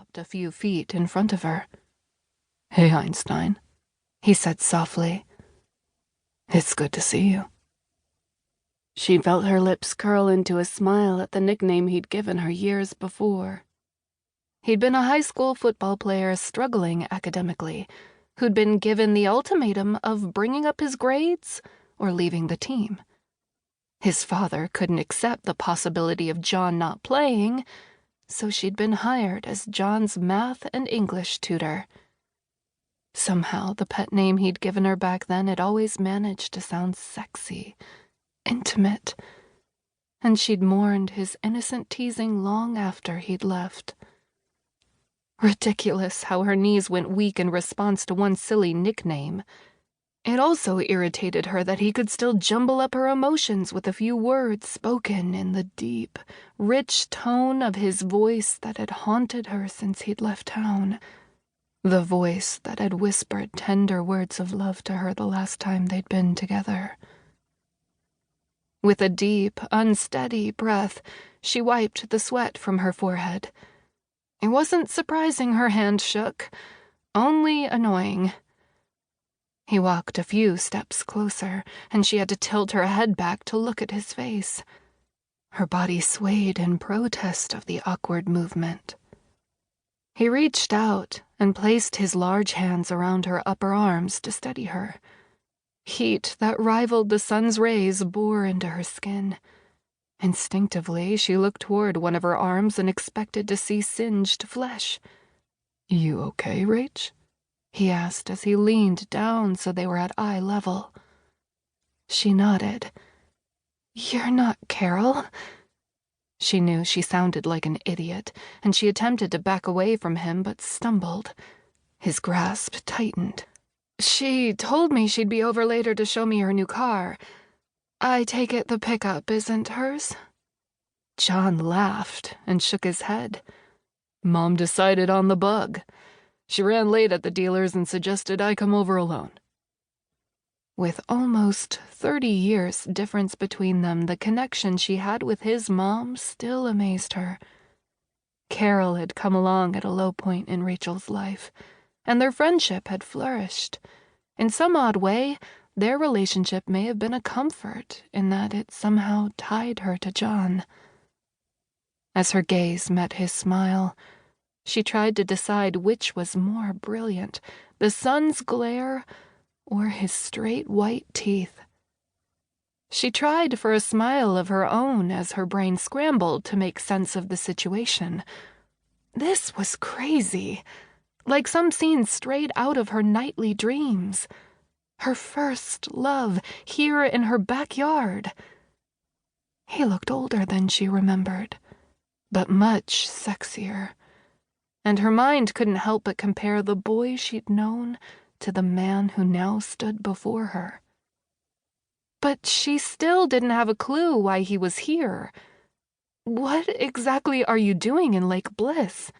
stopped a few feet in front of her. "Hey, Einstein," he said softly. "It's good to see you." She felt her lips curl into a smile at the nickname he'd given her years before. He'd been a high school football player struggling academically, who'd been given the ultimatum of bringing up his grades or leaving the team. His father couldn't accept the possibility of John not playing, so she'd been hired as John's math and English tutor. Somehow, the pet name he'd given her back then had always managed to sound sexy, intimate, and she'd mourned his innocent teasing long after he'd left. Ridiculous how her knees went weak in response to one silly nickname. It also irritated her that he could still jumble up her emotions with a few words spoken in the deep, rich tone of his voice that had haunted her since he'd left town. The voice that had whispered tender words of love to her the last time they'd been together. With a deep, unsteady breath, she wiped the sweat from her forehead. It wasn't surprising her hand shook, only annoying. He walked a few steps closer, and she had to tilt her head back to look at his face. Her body swayed in protest of the awkward movement. He reached out and placed his large hands around her upper arms to steady her. Heat that rivaled the sun's rays bore into her skin. Instinctively, she looked toward one of her arms and expected to see singed flesh. "You okay, Rach?" he asked as he leaned down so they were at eye level. She nodded. "You're not Carol?" She knew she sounded like an idiot, and she attempted to back away from him but stumbled. His grasp tightened. "She told me she'd be over later to show me her new car. I take it the pickup isn't hers?" John laughed and shook his head. "Mom decided on the Bug. She ran late at the dealer's and suggested I come over alone." With almost 30 years difference between them, the connection she had with his mom still amazed her. Carol had come along at a low point in Rachel's life, and their friendship had flourished. In some odd way, their relationship may have been a comfort in that it somehow tied her to John. As her gaze met his smile, she tried to decide which was more brilliant, the sun's glare or his straight white teeth. She tried for a smile of her own as her brain scrambled to make sense of the situation. This was crazy, like some scene straight out of her nightly dreams. Her first love, here in her backyard. He looked older than she remembered, but much sexier. And her mind couldn't help but compare the boy she'd known to the man who now stood before her. But she still didn't have a clue why he was here. "What exactly are you doing in Lake Bliss?"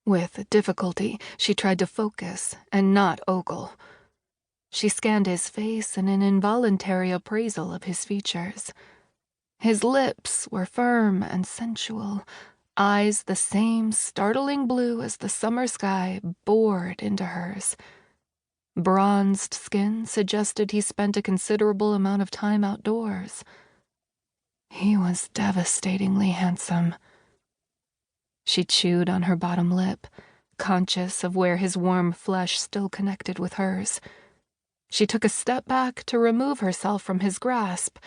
With difficulty, she tried to focus and not ogle. She scanned his face in an involuntary appraisal of his features. His lips were firm and sensual, eyes the same startling blue as the summer sky bored into hers. Bronzed skin suggested he spent a considerable amount of time outdoors. He was devastatingly handsome. She chewed on her bottom lip, conscious of where his warm flesh still connected with hers. She took a step back to remove herself from his grasp,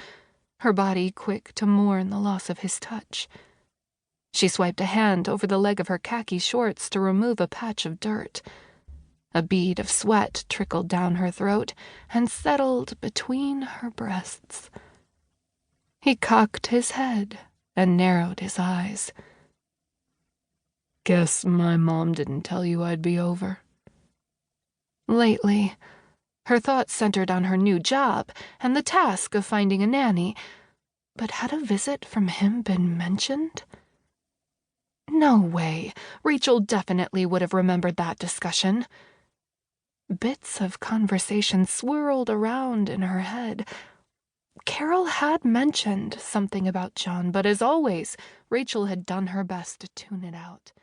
her body quick to mourn the loss of his touch. She swiped a hand over the leg of her khaki shorts to remove a patch of dirt. A bead of sweat trickled down her throat and settled between her breasts. He cocked his head and narrowed his eyes. "Guess my mom didn't tell you I'd be over." Lately, her thoughts centered on her new job and the task of finding a nanny. But had a visit from him been mentioned? No way. Rachel definitely would have remembered that discussion. Bits of conversation swirled around in her head. Carol had mentioned something about John, but as always, Rachel had done her best to tune it out.